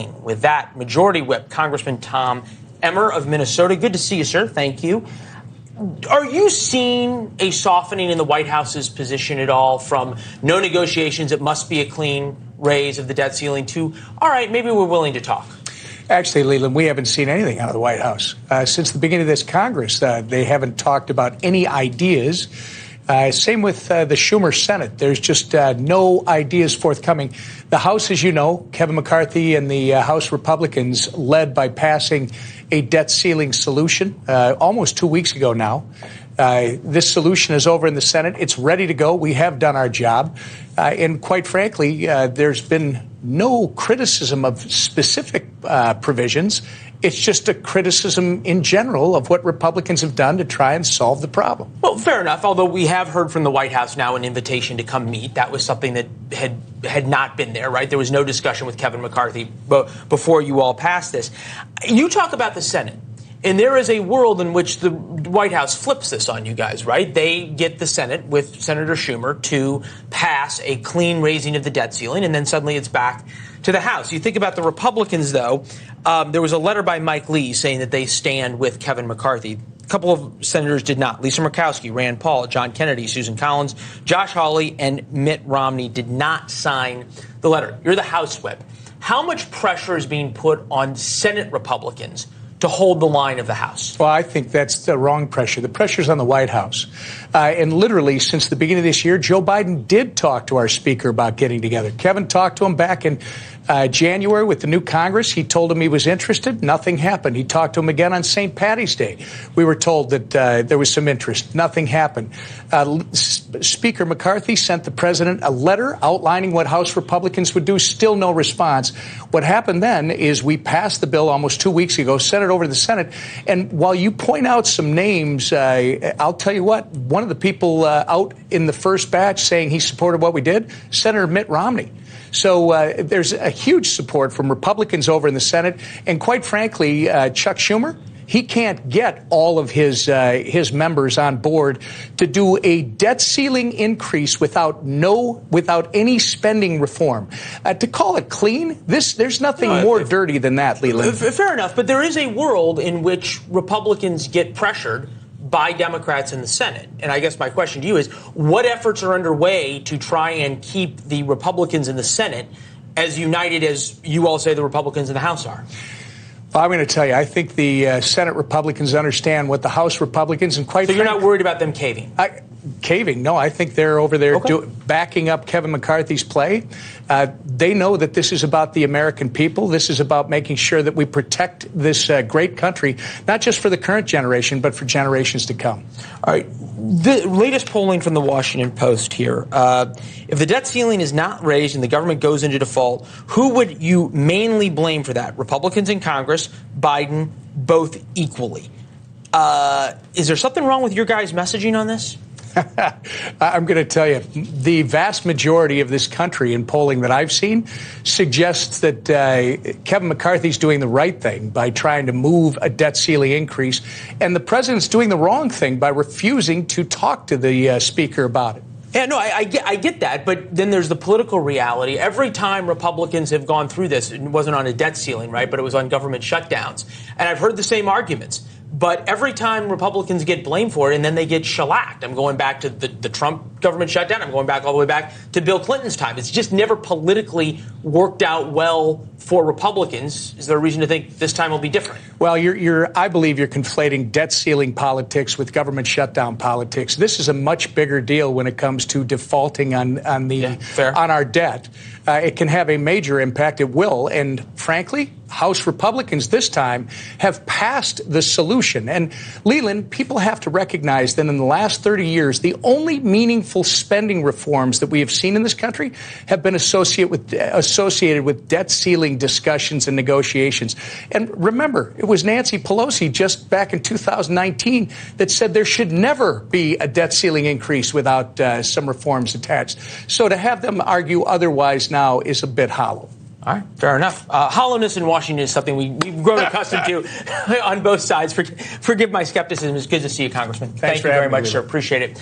With that, Majority Whip Congressman Tom Emmer of Minnesota. Good to see you, sir. Thank you. Are you seeing a softening in the White House's position at all from no negotiations, it must be a clean raise of the debt ceiling, to, all right, maybe we're willing to talk? Actually, Leland, we haven't seen anything out of the White House. Since the beginning of this Congress, they haven't talked about any ideas. Same with the Schumer Senate. There's just no ideas forthcoming. The House, as you know, Kevin McCarthy and the House Republicans led by passing a debt ceiling solution almost 2 weeks ago now. This solution is over in the Senate. It's ready to go. We have done our job. And quite frankly, there's been no criticism of specific provisions. It's just a criticism in general of what Republicans have done to try and solve the problem. Well, fair enough, although we have heard from the White House now an invitation to come meet. That was something that had not been there, right? There was no discussion with Kevin McCarthy before you all passed this. You talk about the Senate, and there is a world in which the White House flips this on you guys, right? They get the Senate with Senator Schumer to pass a clean raising of the debt ceiling, and then suddenly it's back to the House. You think about the Republicans, though. There was a letter by Mike Lee saying that they stand with Kevin McCarthy. A couple of senators did not. Lisa Murkowski, Rand Paul, John Kennedy, Susan Collins, Josh Hawley, and Mitt Romney did not sign the letter. You're the House Whip. How much pressure is being put on Senate Republicans to hold the line of the House? Well, I think that's the wrong pressure. The pressure's on the White House. And literally, since the beginning of this year, Joe Biden did talk to our speaker about getting together. Kevin talked to him back in January with the new Congress. He told him he was interested. Nothing happened. He talked to him again on St. Patty's Day. We were told that there was some interest. Nothing happened. Speaker McCarthy sent the president a letter outlining what House Republicans would do. Still no response. What happened then is we passed the bill almost 2 weeks ago, sent it over to the Senate. And while you point out some names, I'll tell you what, one of the people out in the first batch saying he supported what we did, Senator Mitt Romney. So there's a huge support from Republicans over in the Senate. And quite frankly, Chuck Schumer, he can't get all of his members on board to do a debt ceiling increase without any spending reform. To call it clean, there's nothing more dirty than that, Leland. Fair enough, but there is a world in which Republicans get pressured by Democrats in the Senate. And I guess my question to you is, what efforts are underway to try and keep the Republicans in the Senate as united as you all say the Republicans in the House are? Well, I'm going to tell you, I think the Senate Republicans understand what the House Republicans, and quite so you're not worried about them caving? Caving? No, I think they're over there backing up Kevin McCarthy's play. They know that this is about the American people. This is about making sure that we protect this great country, not just for the current generation, but for generations to come. All right. The latest polling from the Washington Post here. If the debt ceiling is not raised and the government goes into default, who would you mainly blame for that? Republicans in Congress, Biden, both equally. Is there something wrong with your guys' messaging on this? I'm going to tell you, the vast majority of this country in polling that I've seen suggests that Kevin McCarthy's doing the right thing by trying to move a debt ceiling increase, and the president's doing the wrong thing by refusing to talk to the speaker about it. Yeah, no, I get that, but then there's the political reality. Every time Republicans have gone through this, it wasn't on a debt ceiling, right, but it was on government shutdowns. And I've heard the same arguments. But every time Republicans get blamed for it, and then they get shellacked. I'm going back to the Trump government shutdown. I'm going back all the way back to Bill Clinton's time. It's just never politically worked out well for Republicans. Is there a reason to think this time will be different? Well, I believe you're conflating debt ceiling politics with government shutdown politics. This is a much bigger deal when it comes to defaulting on our debt. It can have a major impact. It will. And frankly, House Republicans this time have passed the solution. And Leland, people have to recognize that in the last 30 years, the only meaningful spending reforms that we have seen in this country have been associated with debt ceiling discussions and negotiations. And remember, it was Nancy Pelosi just back in 2019 that said there should never be a debt ceiling increase without some reforms attached. So to have them argue otherwise now is a bit hollow. All right, fair enough. Hollowness in Washington is something we've grown accustomed to on both sides. Forgive my skepticism. It's good to see you, Congressman. Thank you very much, sir. Appreciate it.